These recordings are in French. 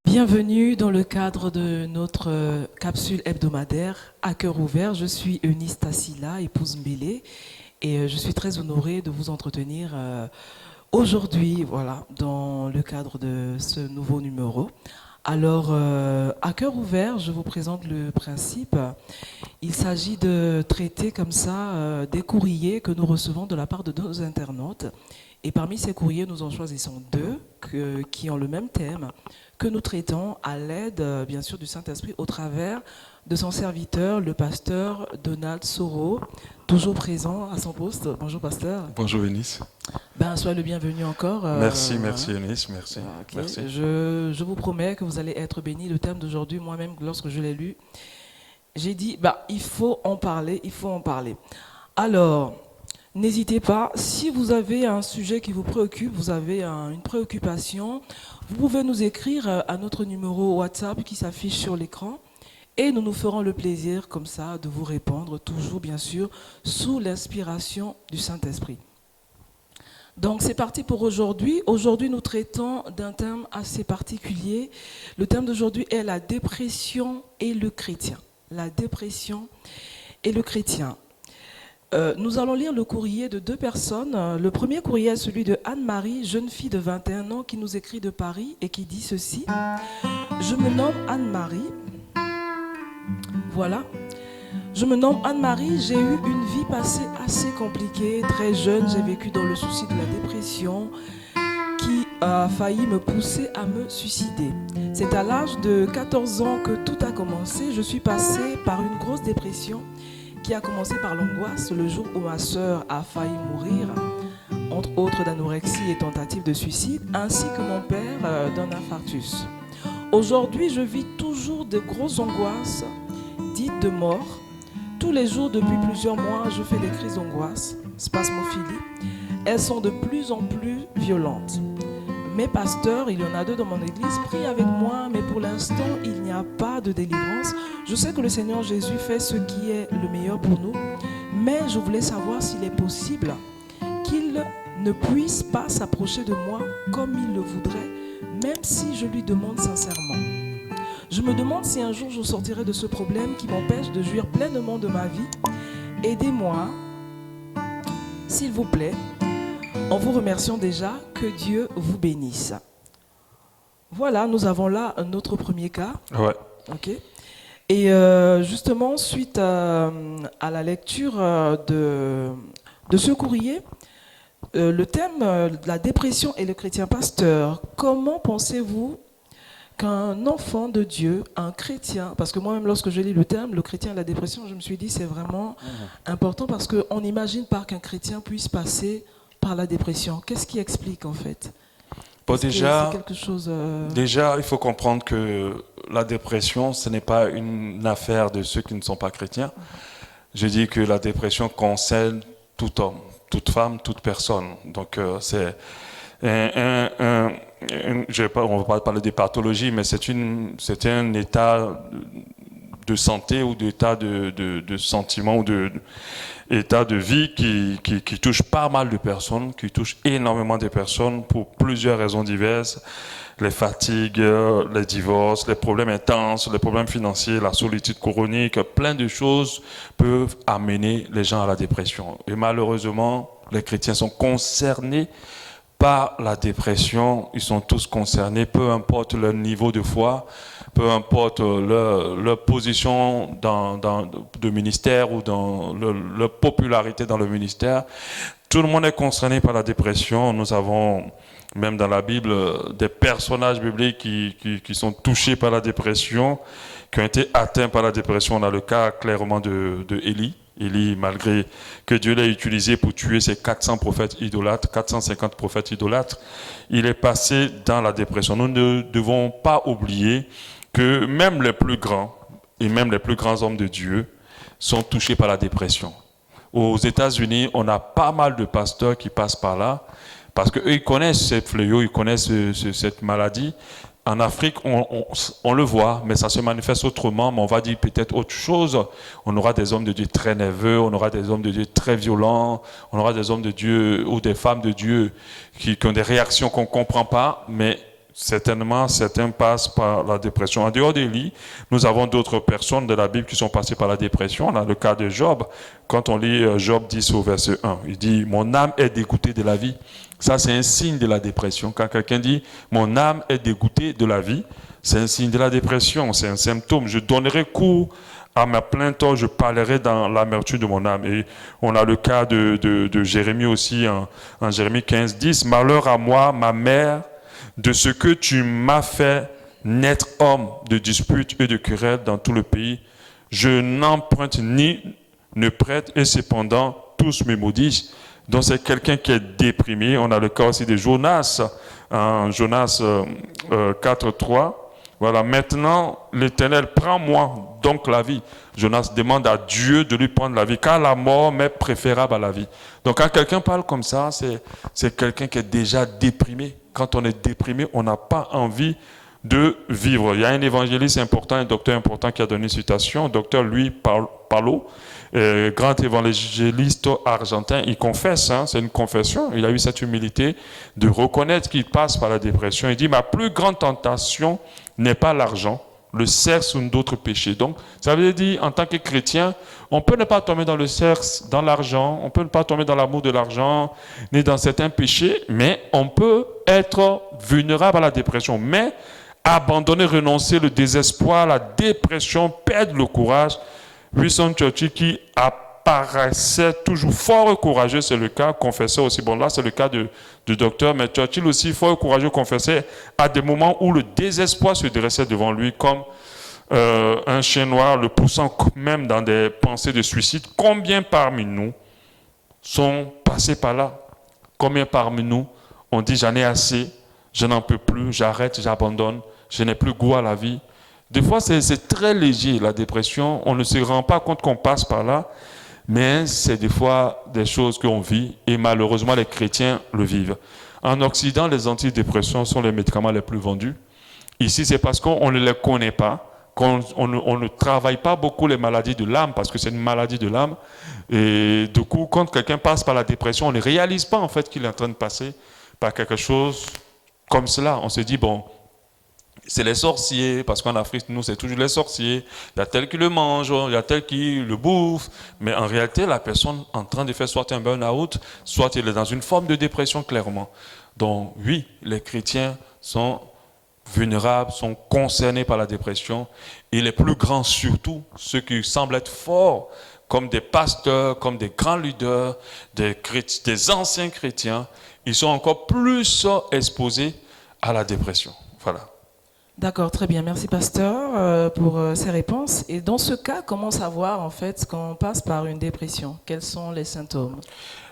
Bienvenue dans le cadre de notre capsule hebdomadaire à cœur ouvert. Je suis Eunice Tassila, épouse Mbélé, et je suis très honorée de vous entretenir aujourd'hui, voilà, dans le cadre de ce nouveau numéro. Alors, à cœur ouvert, je vous présente le principe. Il s'agit de traiter comme ça des courriers que nous recevons de la part de nos internautes. Et parmi ces courriers, nous en choisissons deux qui ont le même thème, que nous traitons à l'aide, bien sûr, du Saint-Esprit au travers de son serviteur, le pasteur Donald Soro, toujours présent à son poste. Bonjour, pasteur. Bonjour, Eunice. Sois le bienvenu encore. Merci, Eunice, merci. Okay. Merci. Je vous promets que vous allez être bénis. Le thème d'aujourd'hui, moi-même, lorsque je l'ai lu, j'ai dit, il faut en parler, il faut en parler. Alors, n'hésitez pas, si vous avez un sujet qui vous préoccupe, vous avez une préoccupation, vous pouvez nous écrire à notre numéro WhatsApp qui s'affiche sur l'écran et nous nous ferons le plaisir comme ça de vous répondre, toujours bien sûr sous l'inspiration du Saint-Esprit. Donc c'est parti pour aujourd'hui. Aujourd'hui nous traitons d'un thème assez particulier. Le thème d'aujourd'hui est la dépression et le chrétien. La dépression et le chrétien. Nous allons lire le courrier de deux personnes. Le premier courrier est celui de Anne-Marie, jeune fille de 21 ans, qui nous écrit de Paris et qui dit ceci. Je me nomme Anne-Marie. Voilà. Je me nomme Anne-Marie. J'ai eu une vie passée assez compliquée. Très jeune, j'ai vécu dans le souci de la dépression qui a failli me pousser à me suicider. C'est à l'âge de 14 ans que tout a commencé. Je suis passée par une grosse dépression qui a commencé par l'angoisse le jour où ma sœur a failli mourir, entre autres d'anorexie et tentative de suicide, ainsi que mon père d'un infarctus. Aujourd'hui, je vis toujours de grosses angoisses, dites de mort. Tous les jours, depuis plusieurs mois, je fais des crises d'angoisse, spasmophilie. Elles sont de plus en plus violentes. Mes pasteurs, il y en a deux dans mon église, prient avec moi, mais pour l'instant, il n'y a pas de délivrance. Je sais que le Seigneur Jésus fait ce qui est le meilleur pour nous, mais je voulais savoir s'il est possible qu'il ne puisse pas s'approcher de moi comme il le voudrait, même si je lui demande sincèrement. Je me demande si un jour je sortirai de ce problème qui m'empêche de jouir pleinement de ma vie. Aidez-moi, s'il vous plaît. En vous remerciant déjà, que Dieu vous bénisse. Voilà, nous avons là notre premier cas. Ouais. Ok. Et justement, suite à la lecture de ce courrier, le thème de la dépression et le chrétien pasteur, comment pensez-vous qu'un enfant de Dieu, un chrétien, parce que moi-même lorsque je lis le thème, le chrétien et la dépression, je me suis dit c'est vraiment important parce qu'on n'imagine pas qu'un chrétien puisse passer par la dépression. Qu'est-ce qui explique en fait? Bon, déjà, c'est quelque chose, déjà, il faut comprendre que la dépression, ce n'est pas une affaire de ceux qui ne sont pas chrétiens. Je dis que la dépression concerne tout homme, toute femme, toute personne. Donc, c'est on ne va pas parler des pathologies, mais c'est un état de santé ou d'état de sentiment ou d'état de vie qui touche pas mal de personnes, qui touche énormément de personnes pour plusieurs raisons diverses. Les fatigues, les divorces, les problèmes intenses, les problèmes financiers, la solitude chronique, plein de choses peuvent amener les gens à la dépression. Et malheureusement, les chrétiens sont concernés par la dépression. Ils sont tous concernés, peu importe leur niveau de foi, peu importe leur position de ministère ou dans leur popularité dans le ministère. Tout le monde est concerné par la dépression. Nous avons même dans la Bible des personnages bibliques qui sont touchés par la dépression, qui ont été atteints par la dépression. On a le cas clairement de Élie. Élie, malgré que Dieu l'ait utilisé pour tuer ses 400 prophètes idolâtres, 450 prophètes idolâtres, il est passé dans la dépression. Nous ne devons pas oublier que même les plus grands et même les plus grands hommes de Dieu sont touchés par la dépression. Aux États-Unis, on a pas mal de pasteurs qui passent par là parce qu'eux, ils connaissent cette fléau, ils connaissent cette maladie. En Afrique, on le voit, mais ça se manifeste autrement, mais on va dire peut-être autre chose. On aura des hommes de Dieu très nerveux, on aura des hommes de Dieu très violents, on aura des hommes de Dieu ou des femmes de Dieu qui ont des réactions qu'on ne comprend pas, mais certainement, certains passent par la dépression. En dehors des lits, nous avons d'autres personnes de la Bible qui sont passées par la dépression. On a le cas de Job. Quand on lit Job 10 au verset 1, il dit « Mon âme est dégoûtée de la vie ». Ça, c'est un signe de la dépression. Quand quelqu'un dit « Mon âme est dégoûtée de la vie », c'est un signe de la dépression, c'est un symptôme. Je donnerai cours à ma plainte, je parlerai dans l'amertume de mon âme. Et on a le cas de Jérémie aussi, en Jérémie 15, 10. « Malheur à moi, ma mère, de ce que tu m'as fait naître homme de disputes et de querelles dans tout le pays. Je n'emprunte ni ne prête, et cependant tous me maudissent. » Donc c'est quelqu'un qui est déprimé. On a le cas aussi de Jonas, en Jonas 4.3. Voilà, maintenant l'Éternel, prends-moi donc la vie. Jonas demande à Dieu de lui prendre la vie, car la mort m'est préférable à la vie. Donc quand quelqu'un parle comme ça, c'est quelqu'un qui est déjà déprimé. Quand on est déprimé, on n'a pas envie de vivre. Il y a un évangéliste important, un docteur important qui a donné une citation, docteur Louis Palo, grand évangéliste argentin. Il confesse, c'est une confession, il a eu cette humilité de reconnaître qu'il passe par la dépression. Il dit « Ma plus grande tentation n'est pas l'argent, le sexe ou d'autres péchés. » Donc, ça veut dire, en tant que chrétien, on peut ne pas tomber dans le sexe, dans l'argent, on peut ne pas tomber dans l'amour de l'argent, ni dans certains péchés, mais on peut être vulnérable à la dépression. Mais abandonner, renoncer, le désespoir, la dépression, perdre le courage. Winston Churchill, qui apparaissait toujours fort et courageux, c'est le cas, confessait aussi. Bon, là, c'est le cas du docteur, mais Churchill aussi, fort et courageux, confessait à des moments où le désespoir se dressait devant lui, comme un chien noir le poussant même dans des pensées de suicide. Combien parmi nous sont passés par là? Combien parmi nous ont dit j'en ai assez, je n'en peux plus, j'arrête, j'abandonne, je n'ai plus goût à la vie? Des fois, c'est très léger, la dépression. On ne se rend pas compte qu'on passe par là, mais c'est des fois des choses qu'on vit, et malheureusement, les chrétiens le vivent. En Occident, les antidépresseurs sont les médicaments les plus vendus. Ici, c'est parce qu'on ne les connaît pas, qu'on ne travaille pas beaucoup les maladies de l'âme, parce que c'est une maladie de l'âme. Et du coup, quand quelqu'un passe par la dépression, on ne réalise pas en fait qu'il est en train de passer par quelque chose comme cela. On se dit, bon, c'est les sorciers, parce qu'en Afrique, nous, c'est toujours les sorciers. Il y a tel qui le mange, il y a tel qui le bouffe. Mais en réalité, la personne est en train de faire soit un burn-out, soit il est dans une forme de dépression, clairement. Donc, oui, les chrétiens sont vulnérables, sont concernés par la dépression. Et les plus grands, surtout, ceux qui semblent être forts, comme des pasteurs, comme des grands leaders, des anciens chrétiens, ils sont encore plus exposés à la dépression. Voilà. D'accord, très bien. Merci, pasteur, pour ces réponses. Et dans ce cas, comment savoir, en fait, quand on passe par une dépression? Quels sont les symptômes?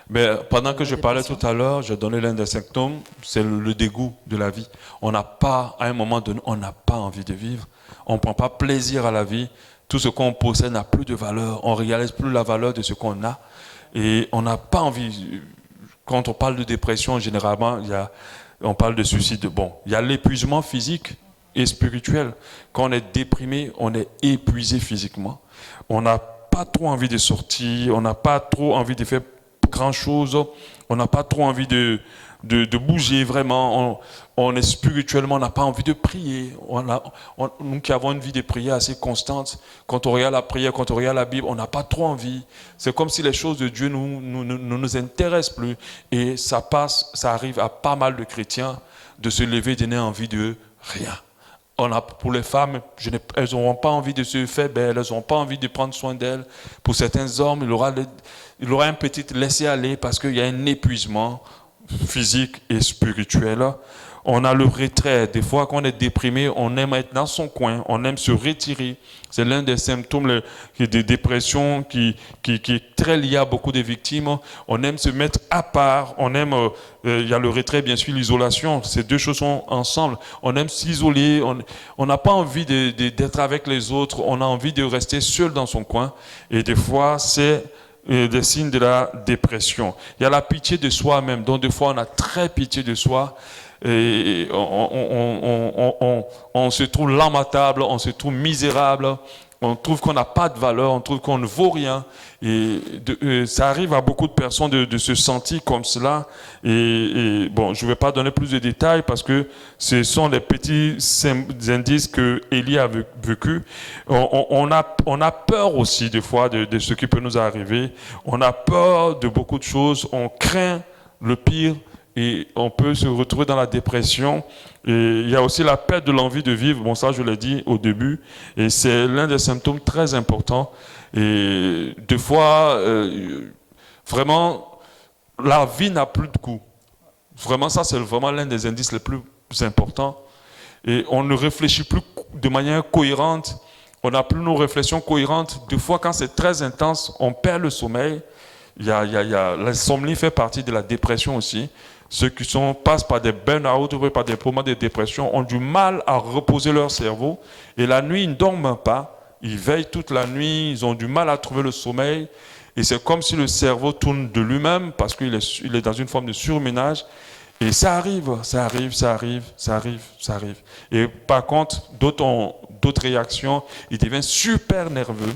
Mais pendant que je parlais tout à l'heure, je donnais l'un des symptômes, c'est le dégoût de la vie. On n'a pas, à un moment donné, on n'a pas envie de vivre. On ne prend pas plaisir à la vie. Tout ce qu'on possède n'a plus de valeur. On ne réalise plus la valeur de ce qu'on a. Et on n'a pas envie. Quand on parle de dépression, généralement, on parle de suicide. Bon, il y a l'épuisement physique et spirituel. Quand on est déprimé, on est épuisé physiquement. On n'a pas trop envie de sortir, on n'a pas trop envie de faire grand-chose, on n'a pas trop envie de bouger vraiment. On est spirituellement, on n'a pas envie de prier. Nous qui avons une vie de prière assez constante, quand on regarde la prière, quand on regarde la Bible, on n'a pas trop envie. C'est comme si les choses de Dieu ne nous intéressent plus. Et ça arrive à pas mal de chrétiens de se lever et de n'avoir envie de rien. Pour les femmes, elles n'auront pas envie de se faire belles, elles n'auront pas envie de prendre soin d'elles. Pour certains hommes, il aura un petit laisser-aller parce qu'il y a un épuisement physique et spirituel. On a le retrait. Des fois, quand on est déprimé, on aime être dans son coin, on aime se retirer. C'est l'un des symptômes de dépression qui est très lié à beaucoup de victimes. On aime se mettre à part. Il y a le retrait, bien sûr, l'isolation. Ces deux choses sont ensemble. On aime s'isoler. On n'a pas envie d'être avec les autres. On a envie de rester seul dans son coin. Et des fois, c'est des signes de la dépression. Il y a la pitié de soi-même. Donc, des fois, on a très pitié de soi. Et on se trouve lamentable, on se trouve misérable, on trouve qu'on n'a pas de valeur, on trouve qu'on ne vaut rien. Et ça arrive à beaucoup de personnes de se sentir comme cela. Et bon, je ne vais pas donner plus de détails parce que ce sont les petits indices que Élie a vécu. On a peur aussi des fois de ce qui peut nous arriver. On a peur de beaucoup de choses. On craint le pire. Et on peut se retrouver dans la dépression. Et il y a aussi la perte de l'envie de vivre. Bon, ça, je l'ai dit au début. Et c'est l'un des symptômes très importants. Et des fois, vraiment, la vie n'a plus de goût. Vraiment, ça, c'est vraiment l'un des indices les plus importants. Et on ne réfléchit plus de manière cohérente. On n'a plus nos réflexions cohérentes. Des fois, quand c'est très intense, on perd le sommeil. L'insomnie fait partie de la dépression aussi. Ceux qui passent par des burn-out ou par des moments de dépression ont du mal à reposer leur cerveau. Et la nuit, ils ne dorment pas. Ils veillent toute la nuit. Ils ont du mal à trouver le sommeil. Et c'est comme si le cerveau tourne de lui-même parce qu'il est dans une forme de surménage. Et ça arrive. Et par contre, d'autres ont d'autres réactions. Ils deviennent super nerveux.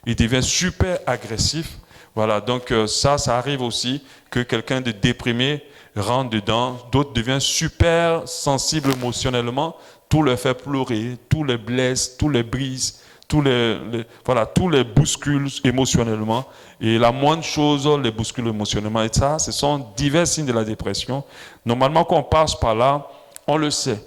Ils deviennent super agressifs. Voilà, donc ça arrive aussi que quelqu'un de déprimé rentre dedans. D'autres deviennent super sensibles émotionnellement. Tout les fait pleurer, tout les blesse, tout les brise, tout les bouscule émotionnellement. Et la moindre chose les bouscule émotionnellement. Et ça, ce sont divers signes de la dépression. Normalement, quand on passe par là, on le sait.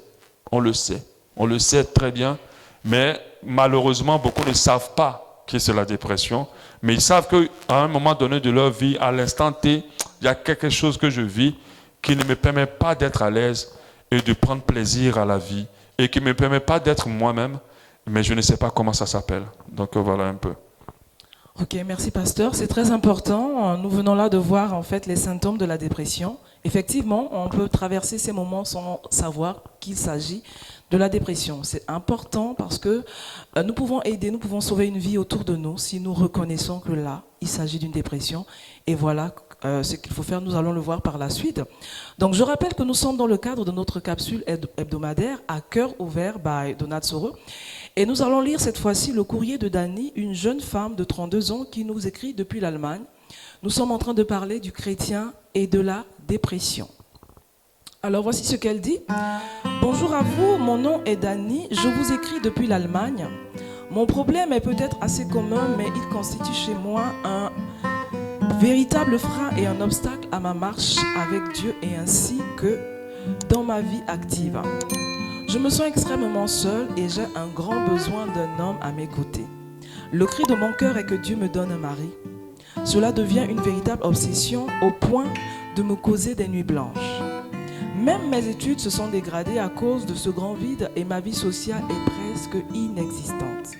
On le sait très bien. Mais malheureusement, beaucoup ne savent pas que c'est la dépression, mais ils savent qu'à un moment donné de leur vie, à l'instant T, il y a quelque chose que je vis qui ne me permet pas d'être à l'aise et de prendre plaisir à la vie et qui ne me permet pas d'être moi-même, mais je ne sais pas comment ça s'appelle. Donc voilà un peu. Ok, merci pasteur. C'est très important. Nous venons là de voir en fait les symptômes de la dépression. Effectivement, on peut traverser ces moments sans savoir qu'il s'agit de la dépression. C'est important parce que nous pouvons aider, nous pouvons sauver une vie autour de nous si nous reconnaissons que là, il s'agit d'une dépression. Et voilà ce qu'il faut faire. Nous allons le voir par la suite. Donc, je rappelle que nous sommes dans le cadre de notre capsule hebdomadaire à cœur ouvert by Donat Soro. Et nous allons lire cette fois-ci le courrier de Dani, une jeune femme de 32 ans qui nous écrit depuis l'Allemagne. Nous sommes en train de parler du chrétien et de la dépression. Alors voici ce qu'elle dit. Bonjour à vous, mon nom est Dani, je vous écris depuis l'Allemagne. Mon problème est peut-être assez commun, mais il constitue chez moi un véritable frein et un obstacle à ma marche avec Dieu et ainsi que dans ma vie active. Je me sens extrêmement seule et j'ai un grand besoin d'un homme à mes côtés. Le cri de mon cœur est que Dieu me donne un mari. Cela devient une véritable obsession au point de me causer des nuits blanches. Même mes études se sont dégradées à cause de ce grand vide et ma vie sociale est presque inexistante.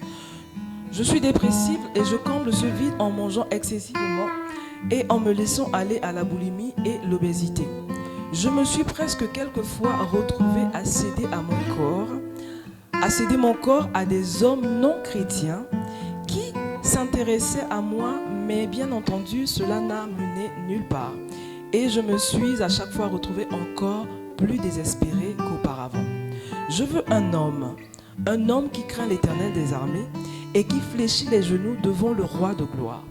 Je suis dépressive et je comble ce vide en mangeant excessivement et en me laissant aller à la boulimie et l'obésité. Je me suis presque quelquefois retrouvée à céder mon corps à des hommes non chrétiens qui s'intéressaient à moi, mais bien entendu, cela n'a mené nulle part. Et je me suis à chaque fois retrouvée encore plus désespérée qu'auparavant. Je veux un homme qui craint l'Éternel des armées et qui fléchit les genoux devant le roi de gloire.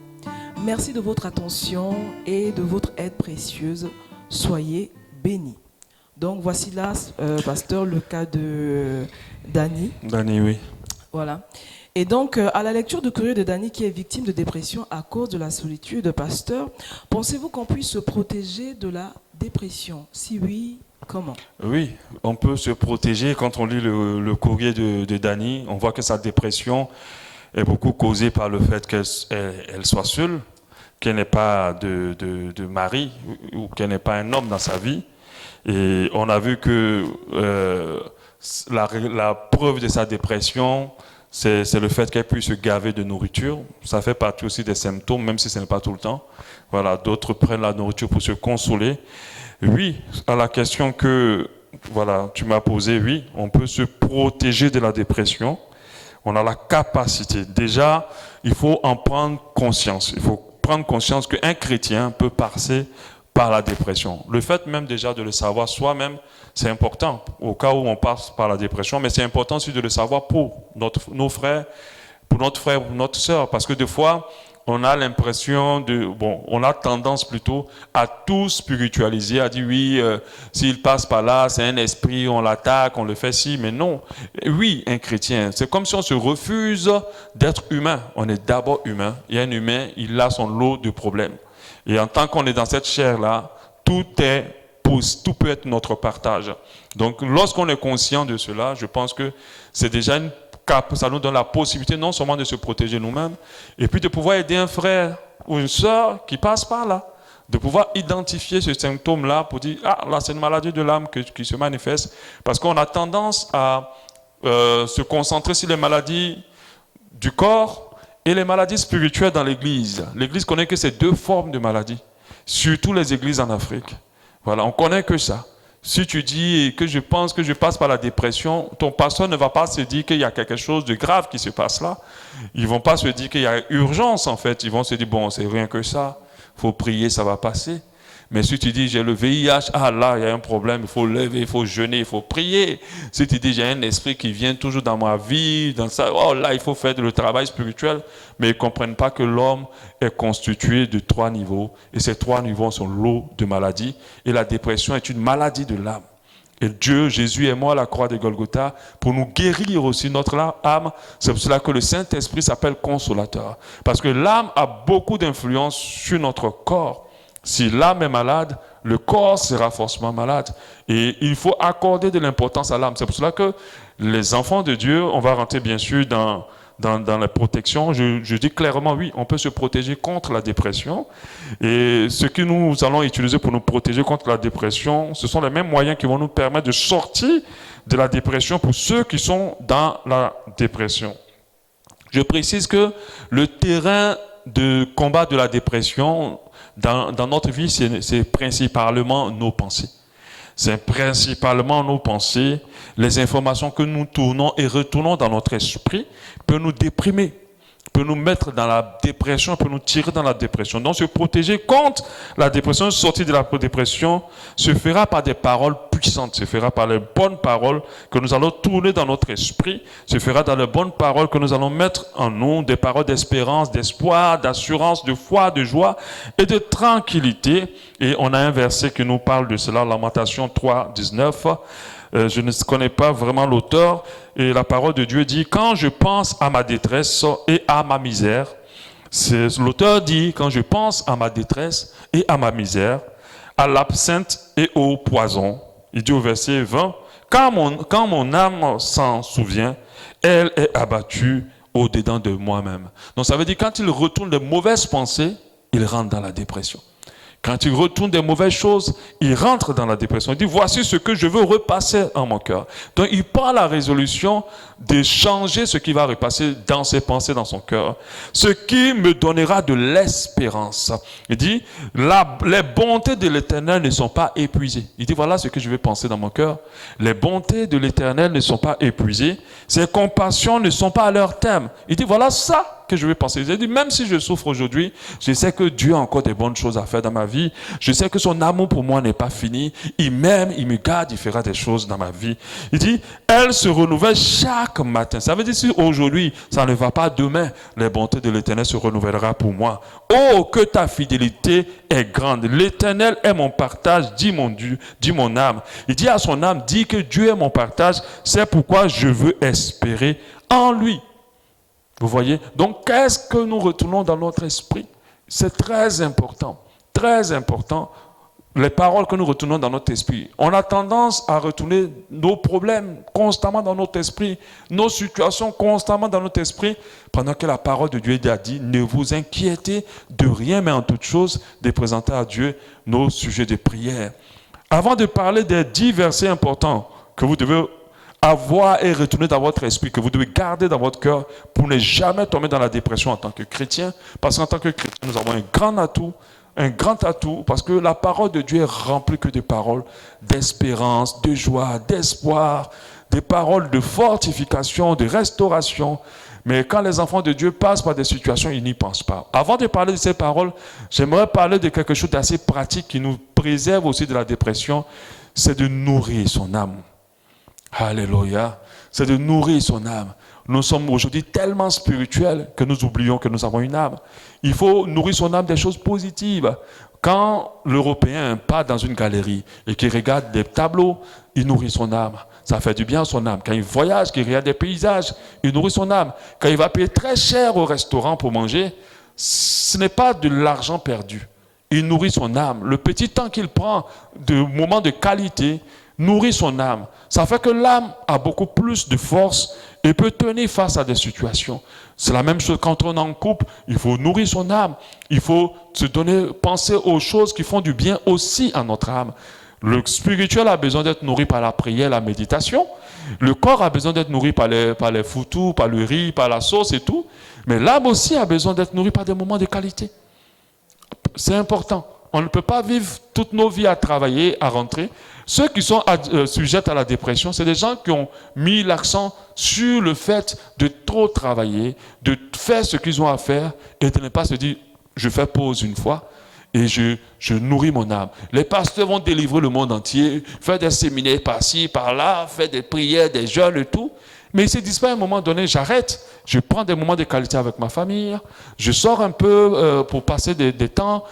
Merci de votre attention et de votre aide précieuse. Soyez bénis. Donc voici là, pasteur, le cas de Dani. Dani, oui. Voilà. Et donc, à la lecture du courrier de Dani qui est victime de dépression à cause de la solitude, pasteur, pensez-vous qu'on puisse se protéger de la dépression? Si oui, comment? Oui, on peut se protéger. Quand on lit le courrier de Dani, on voit que sa dépression est beaucoup causée par le fait qu'elle soit seule, qu'elle n'ait pas de mari ou qu'elle n'ait pas un homme dans sa vie. Et on a vu que la preuve de sa dépression, c'est le fait qu'elle puisse se gaver de nourriture. Ça fait partie aussi des symptômes, même si ce n'est pas tout le temps. Voilà, d'autres prennent la nourriture pour se consoler. Oui, à la question que tu m'as posée, oui, on peut se protéger de la dépression. On a la capacité. Déjà, il faut en prendre conscience. Il faut prendre conscience qu'un chrétien peut passer par la dépression. Le fait même déjà de le savoir soi-même, c'est important au cas où on passe par la dépression, mais c'est important aussi de le savoir pour nos frères, pour notre frère ou notre sœur, parce que des fois, on a l'impression on a tendance plutôt à tout spiritualiser, à dire oui, s'il passe par là, c'est un esprit, on l'attaque, on le fait ci, mais non. Oui, un chrétien, c'est comme si on se refuse d'être humain. On est d'abord humain. Il y a un humain, il a son lot de problèmes. Et en tant qu'on est dans cette chair-là, tout peut être notre partage. Donc, lorsqu'on est conscient de cela, je pense que c'est déjà ça nous donne la possibilité non seulement de se protéger nous-mêmes, et puis de pouvoir aider un frère ou une sœur qui passe par là, de pouvoir identifier ce symptôme-là pour dire, ah, là c'est une maladie de l'âme qui se manifeste, parce qu'on a tendance à se concentrer sur les maladies du corps et les maladies spirituelles dans l'Église. L'Église connaît que ces deux formes de maladies, surtout les églises en Afrique. Voilà, on connaît que ça. Si tu dis que je pense que je passe par la dépression, ton pasteur ne va pas se dire qu'il y a quelque chose de grave qui se passe là. Ils ne vont pas se dire qu'il y a urgence en fait. Ils vont se dire, bon, c'est rien que ça. Il faut prier, ça va passer. Mais si tu dis, j'ai le VIH, ah là, il y a un problème, il faut lever, il faut jeûner, il faut prier. Si tu dis, j'ai un esprit qui vient toujours dans ma vie, dans ça, oh là, il faut faire le travail spirituel. Mais ils ne comprennent pas que l'homme est constitué de 3 niveaux. Et ces 3 niveaux sont lot de maladies. Et la dépression est une maladie de l'âme. Et Dieu, Jésus est mort à la croix de Golgotha pour nous guérir aussi notre âme. C'est pour cela que le Saint-Esprit s'appelle consolateur. Parce que l'âme a beaucoup d'influence sur notre corps. Si l'âme est malade, le corps sera forcément malade. Et il faut accorder de l'importance à l'âme. C'est pour cela que les enfants de Dieu, on va rentrer bien sûr dans la protection. Je dis clairement, oui, on peut se protéger contre la dépression. Et ce que nous allons utiliser pour nous protéger contre la dépression, ce sont les mêmes moyens qui vont nous permettre de sortir de la dépression pour ceux qui sont dans la dépression. Je précise que le terrain de combat de la dépression dans notre vie, c'est principalement nos pensées. C'est principalement nos pensées, les informations que nous tournons et retournons dans notre esprit peuvent nous déprimer, peut nous mettre dans la dépression, peut nous tirer dans la dépression. Donc se protéger contre la dépression, sortir de la dépression, se fera par des paroles puissantes, se fera par les bonnes paroles que nous allons tourner dans notre esprit, se fera dans les bonnes paroles que nous allons mettre en nous, des paroles d'espérance, d'espoir, d'assurance, de foi, de joie et de tranquillité. Et on a un verset qui nous parle de cela, Lamentation 3, 19. Je ne connais pas vraiment l'auteur, et la parole de Dieu dit, quand je pense à ma détresse et à ma misère, l'auteur dit, quand je pense à ma détresse et à ma misère, à l'absinthe et au poison, il dit au verset 20, quand mon âme s'en souvient, elle est abattue au-dedans de moi-même. Donc ça veut dire, quand il retourne de mauvaises pensées, il rentre dans la dépression. Quand il retourne des mauvaises choses, il rentre dans la dépression. Il dit, voici ce que je veux repasser en mon cœur. Donc, il prend la résolution de changer ce qui va repasser dans ses pensées, dans son cœur. Ce qui me donnera de l'espérance. Il dit, les bontés de l'Éternel ne sont pas épuisées. Il dit, voilà ce que je vais penser dans mon cœur. Les bontés de l'Éternel ne sont pas épuisées. Ses compassions ne sont pas à leur terme. Il dit, voilà ça que je vais penser. Il dit, même si je souffre aujourd'hui, je sais que Dieu a encore des bonnes choses à faire dans ma vie. Je sais que son amour pour moi n'est pas fini. Il m'aime, il me garde, il fera des choses dans ma vie. Il dit, elle se renouvelle chaque matin. Ça veut dire, si aujourd'hui, ça ne va pas, demain, les bontés de l'Éternel se renouvellera pour moi. Oh, que ta fidélité est grande. L'Éternel est mon partage, dit mon Dieu, dit mon âme. Il dit à son âme, dit que Dieu est mon partage. C'est pourquoi je veux espérer en lui. Vous voyez? Donc, qu'est-ce que nous retournons dans notre esprit? C'est très important. Très important. Les paroles que nous retournons dans notre esprit. On a tendance à retourner nos problèmes constamment dans notre esprit, nos situations constamment dans notre esprit, pendant que la parole de Dieu a dit, ne vous inquiétez de rien, mais en toute chose, de présenter à Dieu nos sujets de prière. Avant de parler des 10 versets importants que vous devez avoir et retourner dans votre esprit, que vous devez garder dans votre cœur pour ne jamais tomber dans la dépression en tant que chrétien, parce qu'en tant que chrétien, nous avons un grand atout, parce que la parole de Dieu est remplie que de paroles d'espérance, de joie, d'espoir, des paroles de fortification, de restauration, Mais quand les enfants de Dieu passent par des situations, ils n'y pensent pas. Avant de parler de ces paroles, j'aimerais parler de quelque chose d'assez pratique qui nous préserve aussi de la dépression. C'est de nourrir son âme. Alléluia. C'est de nourrir son âme. Nous sommes aujourd'hui tellement spirituels que nous oublions que nous avons une âme. Il faut nourrir son âme des choses positives. Quand l'Européen part dans une galerie et qu'il regarde des tableaux, il nourrit son âme. Ça fait du bien à son âme. Quand il voyage, qu'il regarde des paysages, il nourrit son âme. Quand il va payer très cher au restaurant pour manger, ce n'est pas de l'argent perdu. Il nourrit son âme. Le petit temps qu'il prend de moments de qualité nourrit son âme. Ça fait que l'âme a beaucoup plus de force et peut tenir face à des situations. C'est la même chose quand on est en couple. Il faut nourrir son âme. Il faut se donner, penser aux choses qui font du bien aussi à notre âme. Le spirituel a besoin d'être nourri par la prière, la méditation. Le corps a besoin d'être nourri par les foutous, par le riz, par la sauce et tout. Mais l'âme aussi a besoin d'être nourrie par des moments de qualité. C'est important. On ne peut pas vivre toutes nos vies à travailler, à rentrer. Ceux qui sont sujets à la dépression, c'est des gens qui ont mis l'accent sur le fait de trop travailler, de faire ce qu'ils ont à faire et de ne pas se dire « je fais pause une fois ». Et je nourris mon âme. Les pasteurs vont délivrer le monde entier, faire des séminaires par-ci, par-là, faire des prières, des jeûnes et tout. Mais ils ne se disent pas à un moment donné, j'arrête. Je prends des moments de qualité avec ma famille. Je sors un peu pour passer des temps.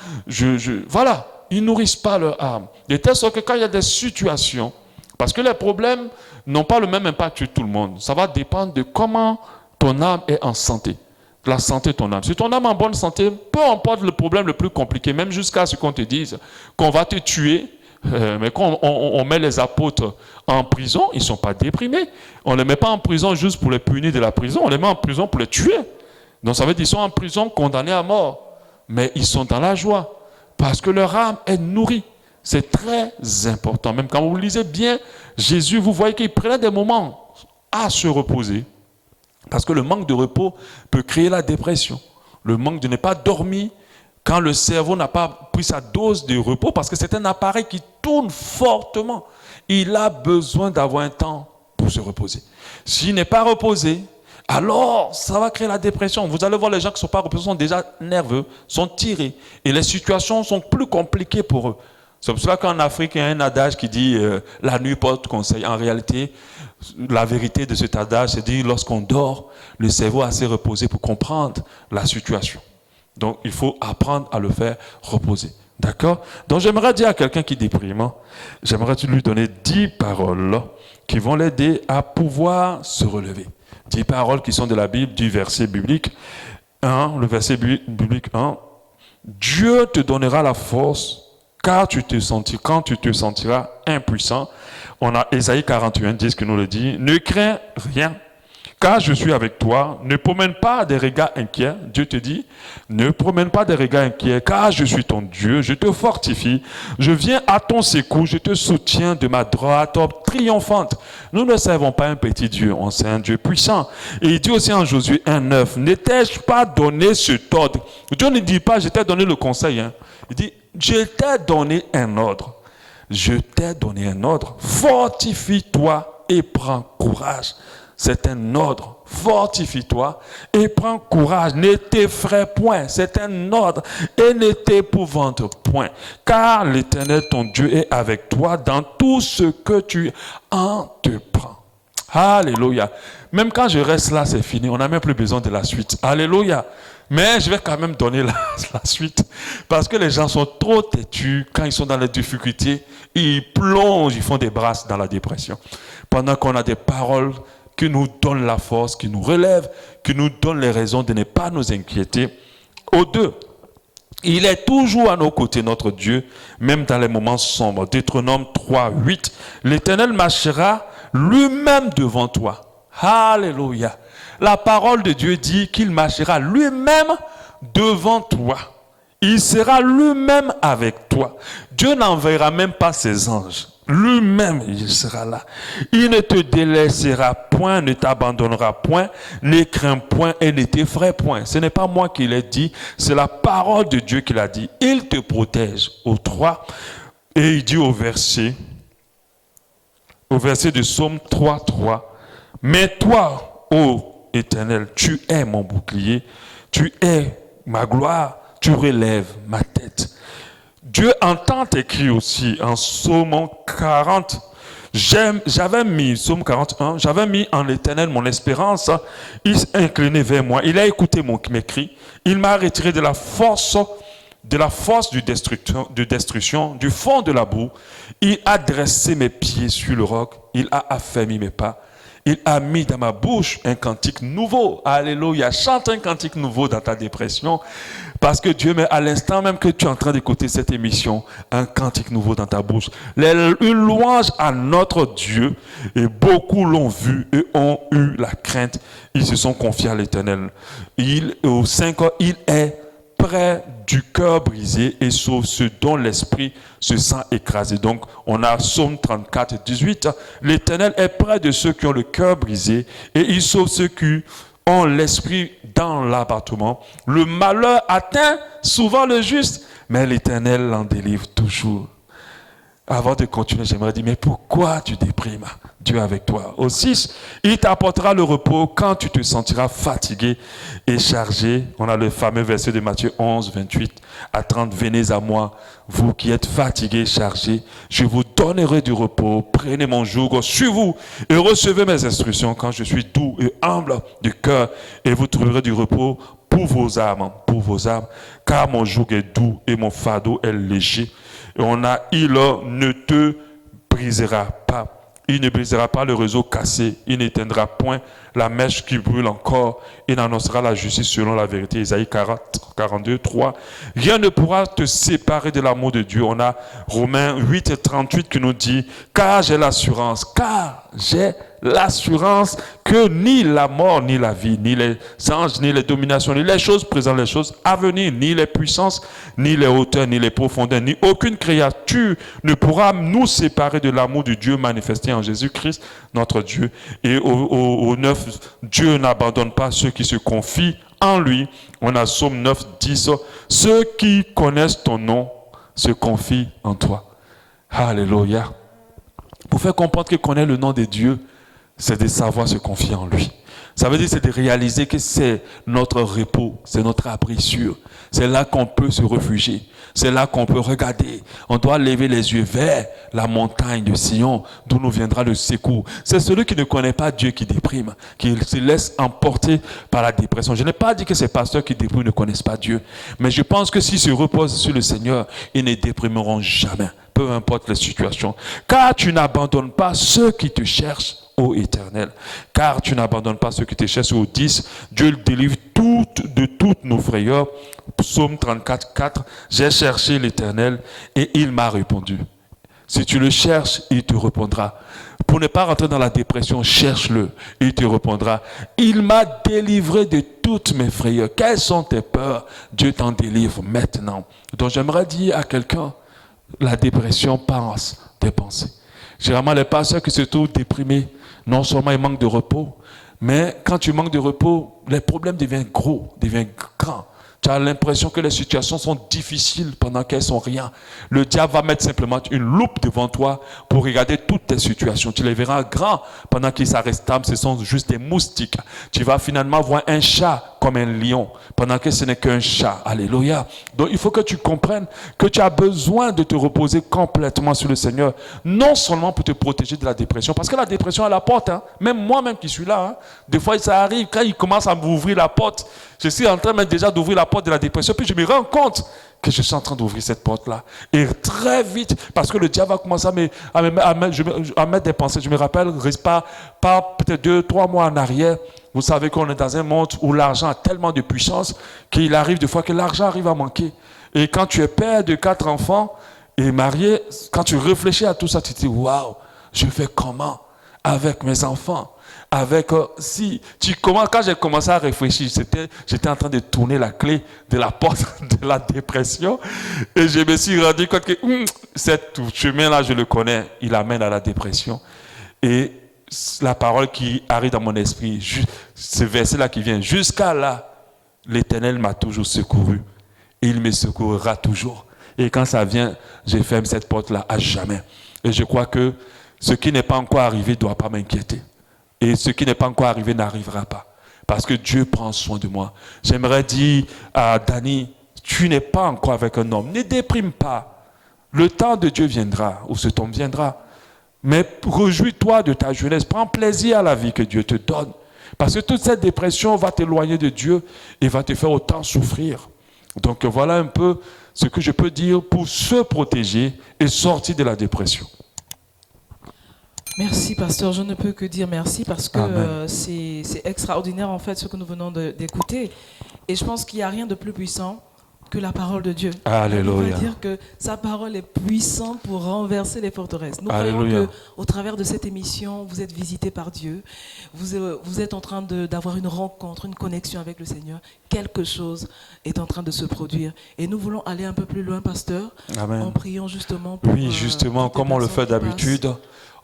Voilà, ils ne nourrissent pas leur âme. De telle sorte que quand il y a des situations, parce que les problèmes n'ont pas le même impact sur tout le monde. Ça va dépendre de comment ton âme est en santé. La santé de ton âme. Si ton âme est en bonne santé, peu importe le problème le plus compliqué, même jusqu'à ce qu'on te dise qu'on va te tuer, mais quand on met les apôtres en prison, ils ne sont pas déprimés. On ne les met pas en prison juste pour les punir de la prison, on les met en prison pour les tuer. Donc ça veut dire qu'ils sont en prison condamnés à mort. Mais ils sont dans la joie parce que leur âme est nourrie. C'est très important. Même quand vous lisez bien Jésus, vous voyez qu'il prenait des moments à se reposer. Parce que le manque de repos peut créer la dépression. Le manque de ne pas dormir quand le cerveau n'a pas pris sa dose de repos, parce que c'est un appareil qui tourne fortement. Il a besoin d'avoir un temps pour se reposer. S'il n'est pas reposé, alors ça va créer la dépression. Vous allez voir les gens qui ne sont pas reposés sont déjà nerveux, sont tirés. Et les situations sont plus compliquées pour eux. C'est pour cela qu'en Afrique, il y a un adage qui dit la nuit porte conseil. En réalité, la vérité de cet adage, c'est dire lorsqu'on dort, le cerveau est assez reposé pour comprendre la situation. Donc, il faut apprendre à le faire reposer. D'accord? Donc, j'aimerais dire à quelqu'un qui déprime, j'aimerais lui donner 10 paroles qui vont l'aider à pouvoir se relever. 10 paroles qui sont de la Bible, du verset biblique 1, le verset biblique 1. Dieu te donnera la force quand tu te sentiras impuissant. On a Ésaïe 41, 10 qui nous le dit. Ne crains rien, car je suis avec toi. Ne promène pas des regards inquiets. Dieu te dit, ne promène pas des regards inquiets, car je suis ton Dieu. Je te fortifie. Je viens à ton secours. Je te soutiens de ma droite triomphante. Nous ne servons pas un petit Dieu, on sert un Dieu puissant. Et il dit aussi en Josué 1,9, ne t'ai-je pas donné cet ordre? Dieu ne dit pas, je t'ai donné le conseil. Il dit, je t'ai donné un ordre. Je t'ai donné un ordre. Fortifie-toi et prends courage. C'est un ordre. Fortifie-toi et prends courage. Ne t'effraie point. C'est un ordre. Et ne t'épouvante point. Car l'Éternel, ton Dieu, est avec toi dans tout ce que tu entreprends. Alléluia. Même quand je reste là, c'est fini. On n'a même plus besoin de la suite. Alléluia. Mais je vais quand même donner la suite. Parce que les gens sont trop têtus. Quand ils sont dans les difficultés, ils plongent, ils font des brasses dans la dépression. Pendant qu'on a des paroles qui nous donnent la force, qui nous relèvent, qui nous donnent les raisons de ne pas nous inquiéter. Au 2, il est toujours à nos côtés, notre Dieu, même dans les moments sombres. Deutéronome 3, 8. L'Éternel marchera lui-même devant toi. Alléluia. La parole de Dieu dit qu'il marchera lui-même devant toi. Il sera lui-même avec toi. Dieu n'enverra même pas ses anges. Lui-même, il sera là. Il ne te délaissera point, ne t'abandonnera point, ne crains point et ne t'effraie point. Ce n'est pas moi qui l'ai dit, c'est la parole de Dieu qui l'a dit. Il te protège. Au 3, et il dit au verset de Psaume 3, 3. Mais toi, ô Éternel, tu es mon bouclier, tu es ma gloire, tu relèves ma tête. Dieu entend tes cris aussi en Psaume 40. J'avais mis, Psaume 41, j'avais mis en l'Éternel mon espérance. Il s'est incliné vers moi. Il a écouté mes cris. Il m'a retiré de la force de destruction, du fond de la boue. Il a dressé mes pieds sur le roc. Il a affermi mes pas. Il a mis dans ma bouche un cantique nouveau. Alléluia. Chante un cantique nouveau dans ta dépression. Parce que Dieu met à l'instant même que tu es en train d'écouter cette émission, un cantique nouveau dans ta bouche. Une louange à notre Dieu. Et beaucoup l'ont vu et ont eu la crainte. Ils se sont confiés à l'Éternel. Au 5 ans, il est près du cœur brisé et sauve ceux dont l'esprit se sent écrasé. Donc, on a Psaume 34, 18. L'Éternel est près de ceux qui ont le cœur brisé et il sauve ceux qui ont l'esprit dans l'abattement. Le malheur atteint souvent le juste, mais l'Éternel l'en délivre toujours. Avant de continuer, j'aimerais dire, mais pourquoi tu déprimes? Dieu avec toi. Au 6, il t'apportera le repos quand tu te sentiras fatigué et chargé. On a le fameux verset de Matthieu 11, 28 à 30. Venez à moi, vous qui êtes fatigués et chargés. Je vous donnerai du repos. Prenez mon joug sur vous et recevez mes instructions quand je suis doux et humble du cœur. Et vous trouverez du repos pour vos âmes, car mon joug est doux et mon fardeau est léger. Et il ne te brisera pas. Il ne brisera pas le réseau cassé. Il n'éteindra point la mèche qui brûle encore. Il annoncera la justice selon la vérité. Isaïe 42, 3. Rien ne pourra te séparer de l'amour de Dieu. On a Romains 8, 38 qui nous dit, car j'ai l'assurance que ni la mort, ni la vie, ni les anges, ni les dominations, ni les choses présentes, les choses à venir, ni les puissances, ni les hauteurs, ni les profondeurs, ni aucune créature ne pourra nous séparer de l'amour de Dieu manifesté en Jésus-Christ, notre Dieu. Et au 9, Dieu n'abandonne pas ceux qui se confient en lui. On a Psaume 9, 10. Ceux qui connaissent ton nom se confient en toi. Alléluia. Pour faire comprendre que connaître le nom de Dieu, c'est de savoir se confier en lui. Ça veut dire c'est de réaliser que c'est notre repos, c'est notre abri sûr. C'est là qu'on peut se réfugier. C'est là qu'on peut regarder. On doit lever les yeux vers la montagne de Sion, d'où nous viendra le secours. C'est celui qui ne connaît pas Dieu qui déprime, qui se laisse emporter par la dépression. Je n'ai pas dit que ces pasteurs qui dépriment ne connaissent pas Dieu. Mais je pense que s'ils se reposent sur le Seigneur, ils ne déprimeront jamais, peu importe les situations. Car tu n'abandonnes pas ceux qui te cherchent, ô Éternel. Car tu n'abandonnes pas ceux qui te cherchent, au 10. Dieu le délivre de toutes nos frayeurs. Psaume 34, 4. J'ai cherché l'Éternel et il m'a répondu. Si tu le cherches, il te répondra. Pour ne pas rentrer dans la dépression, cherche-le, il te répondra. Il m'a délivré de toutes mes frayeurs. Quelles sont tes peurs? Dieu t'en délivre maintenant. Donc j'aimerais dire à quelqu'un, la dépression passe des pensées. Généralement, les pasteurs qui se trouvent déprimés, non seulement ils manquent de repos, mais quand tu manques de repos, les problèmes deviennent gros, deviennent grands. Tu as l'impression que les situations sont difficiles pendant qu'elles sont rien. Le diable va mettre simplement une loupe devant toi pour regarder toutes tes situations. Tu les verras grands pendant qu'ils s'arrêtent. Ce sont juste des moustiques. Tu vas finalement voir un chat comme un lion pendant que ce n'est qu'un chat. Alléluia. Donc il faut que tu comprennes que tu as besoin de te reposer complètement sur le Seigneur. Non seulement pour te protéger de la dépression, parce que la dépression à la porte. Même moi-même qui suis là, des fois ça arrive, quand il commence à m'ouvrir la porte, je suis en train même déjà d'ouvrir la porte de la dépression, puis je me rends compte que je suis en train d'ouvrir cette porte-là. Et très vite, parce que le diable va commencer à mettre des pensées. Je me rappelle, pas peut-être 2-3 mois en arrière, vous savez qu'on est dans un monde où l'argent a tellement de puissance qu'il arrive des fois que l'argent arrive à manquer. Et quand tu es père de 4 enfants et marié, quand tu réfléchis à tout ça, tu te dis, waouh, je fais comment avec mes enfants? Quand j'ai commencé à réfléchir, j'étais en train de tourner la clé de la porte de la dépression et je me suis rendu compte que ce chemin-là, je le connais, il amène à la dépression. Et la parole qui arrive dans mon esprit, ce verset-là qui vient, jusqu'à là, l'Éternel m'a toujours secouru et il me secourra toujours. Et quand ça vient, je ferme cette porte-là à jamais. Et je crois que ce qui n'est pas encore arrivé ne doit pas m'inquiéter. Et ce qui n'est pas encore arrivé n'arrivera pas. parce que Dieu prend soin de moi. J'aimerais dire à Dani, tu n'es pas encore avec un homme, ne déprime pas. Le temps de Dieu viendra, ou ce temps viendra. Mais réjouis-toi de ta jeunesse, prends plaisir à la vie que Dieu te donne. Parce que toute cette dépression va t'éloigner de Dieu et va te faire autant souffrir. Donc voilà un peu ce que je peux dire pour se protéger et sortir de la dépression. Merci, pasteur. Je ne peux que dire merci parce que c'est extraordinaire en fait ce que nous venons d'écouter. Et je pense qu'il n'y a rien de plus puissant que la parole de Dieu. Alléluia. On va dire que sa parole est puissante pour renverser les forteresses. Nous croyons qu'au travers de cette émission, vous êtes visité par Dieu. Vous êtes en train d'avoir une rencontre, une connexion avec le Seigneur. Quelque chose est en train de se produire. Et nous voulons aller un peu plus loin, pasteur, en priant justement pour... Oui, justement, comme on le fait d'habitude,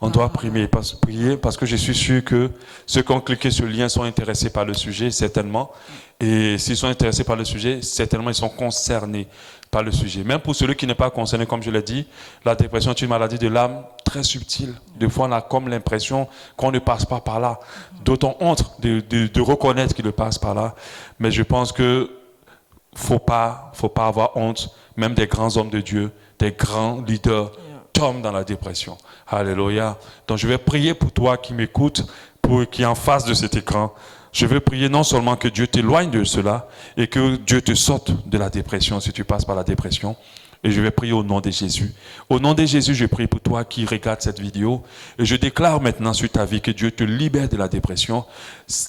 on doit prier parce que je suis sûr que ceux qui ont cliqué sur le lien sont intéressés par le sujet, certainement. Et s'ils sont intéressés par le sujet, certainement ils sont concernés par le sujet. Même pour celui qui n'est pas concerné, comme je l'ai dit, la dépression est une maladie de l'âme très subtile. Des fois, on a comme l'impression qu'on ne passe pas par là. D'autres ont honte de reconnaître qu'ils ne passent par là. Mais je pense que faut pas avoir honte, même des grands hommes de Dieu, des grands leaders tombent dans la dépression. Alléluia. Donc je vais prier pour toi qui m'écoutes, qui est en face de cet écran. Je veux prier non seulement que Dieu t'éloigne de cela et que Dieu te sorte de la dépression si tu passes par la dépression. Et je vais prier au nom de Jésus. Au nom de Jésus, je prie pour toi qui regarde cette vidéo. Et je déclare maintenant sur ta vie que Dieu te libère de la dépression.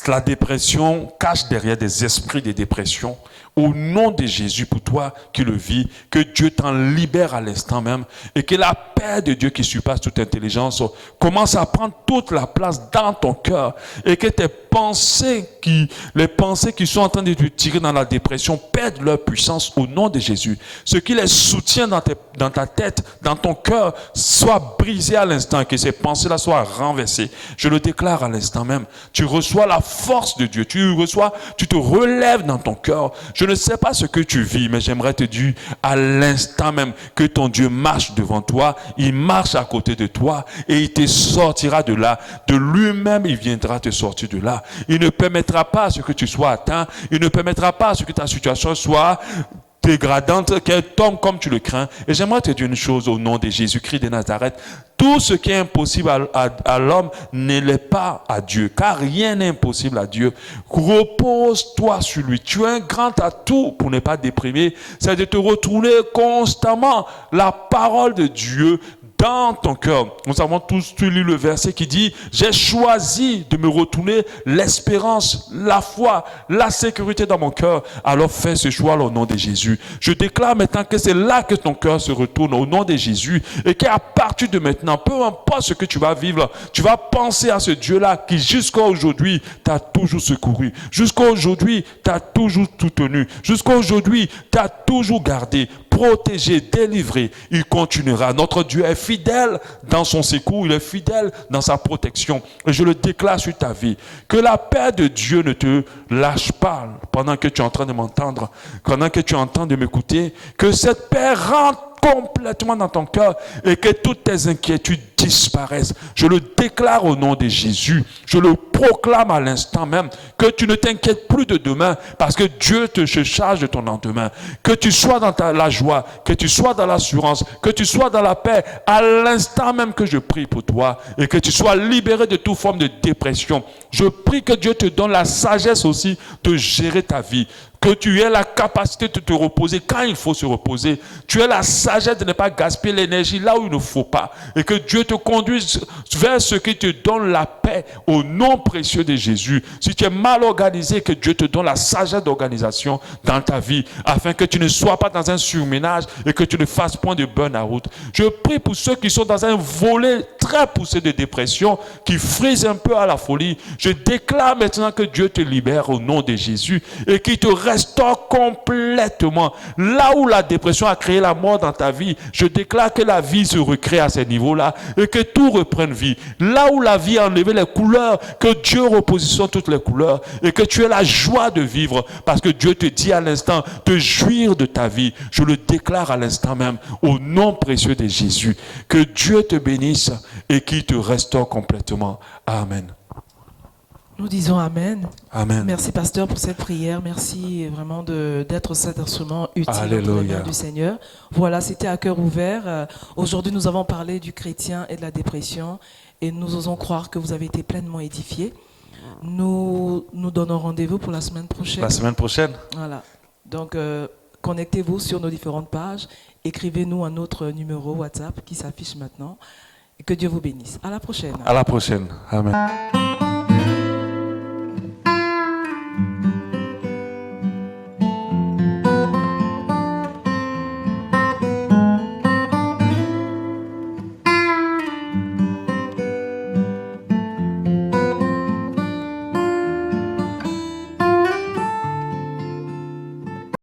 La dépression cache derrière des esprits de dépression. Au nom de Jésus, pour toi qui le vis, que Dieu t'en libère à l'instant même et que la paix de Dieu qui surpasse toute intelligence commence à prendre toute la place dans ton cœur et que tes pensées, les pensées qui sont en train de te tirer dans la dépression perdent leur puissance au nom de Jésus. Ce qui les soutient dans ta tête, dans ton cœur, soit brisé à l'instant et que ces pensées-là soient renversées. Je le déclare à l'instant même. Tu reçois la force de Dieu. Tu te relèves dans ton cœur. Je ne sais pas ce que tu vis, mais j'aimerais te dire à l'instant même que ton Dieu marche devant toi, il marche à côté de toi et il te sortira de là. De lui-même, il viendra te sortir de là. Il ne permettra pas à ce que tu sois atteint, il ne permettra pas à ce que ta situation soit dégradante, qu'elle tombe comme tu le crains. Et j'aimerais te dire une chose au nom de Jésus-Christ de Nazareth. Tout ce qui est impossible à l'homme ne l'est pas à Dieu, car rien n'est impossible à Dieu. Repose-toi sur lui. Tu as un grand atout pour ne pas déprimer, c'est de te retourner constamment la parole de Dieu dans ton cœur. Nous avons tous lu le verset qui dit « J'ai choisi de me retourner l'espérance, la foi, la sécurité dans mon cœur. » Alors fais ce choix au nom de Jésus. Je déclare maintenant que c'est là que ton cœur se retourne au nom de Jésus et qu'à partir de maintenant, peu importe ce que tu vas vivre, tu vas penser à ce Dieu-là qui jusqu'à aujourd'hui t'a toujours secouru. Jusqu'à aujourd'hui t'a toujours soutenu. Jusqu'à aujourd'hui t'a toujours gardé, protégé, délivré. Il continuera. Notre Dieu est fidèle dans son secours, il est fidèle dans sa protection. Et je le déclare sur ta vie. Que la paix de Dieu ne te lâche pas pendant que tu es en train de m'entendre, pendant que tu es en train de m'écouter. Que cette paix rentre complètement dans ton cœur et que toutes tes inquiétudes disparaissent. Je le déclare au nom de Jésus. Je le proclame à l'instant même que tu ne t'inquiètes plus de demain parce que Dieu te charge de ton lendemain. Que tu sois dans la joie, que tu sois dans l'assurance, que tu sois dans la paix à l'instant même que je prie pour toi et que tu sois libéré de toute forme de dépression. Je prie que Dieu te donne la sagesse aussi de gérer ta vie. Que tu aies la capacité de te reposer quand il faut se reposer. Tu aies la sagesse de ne pas gaspiller l'énergie là où il ne faut pas. Et que Dieu te conduise vers ce qui te donne la paix au nom précieux de Jésus. Si tu es mal organisé, que Dieu te donne la sagesse d'organisation dans ta vie afin que tu ne sois pas dans un surménage et que tu ne fasses point de burn-out. Je prie pour ceux qui sont dans un volet très poussé de dépression, qui frisent un peu à la folie. Je déclare maintenant que Dieu te libère au nom de Jésus et qu'il te restaure complètement. Là où la dépression a créé la mort dans ta vie, je déclare que la vie se recrée à ces niveaux-là et que tout reprenne vie. Là où la vie a enlevé les couleurs, que Dieu repositionne toutes les couleurs et que tu aies la joie de vivre parce que Dieu te dit à l'instant de jouir de ta vie. Je le déclare à l'instant même au nom précieux de Jésus. Que Dieu te bénisse et qu'il te restaure complètement. Amen. Nous disons Amen. Amen. Merci pasteur pour cette prière. Merci vraiment d'être cet instrument utile dans les mains du Seigneur. Voilà, c'était à cœur ouvert. Aujourd'hui, nous avons parlé du chrétien et de la dépression et nous osons croire que vous avez été pleinement édifiés. Nous donnons rendez-vous pour la semaine prochaine. La semaine prochaine. Voilà. Donc, connectez-vous sur nos différentes pages. Écrivez-nous un autre numéro WhatsApp qui s'affiche maintenant. Et que Dieu vous bénisse. À la prochaine. À la prochaine. Amen.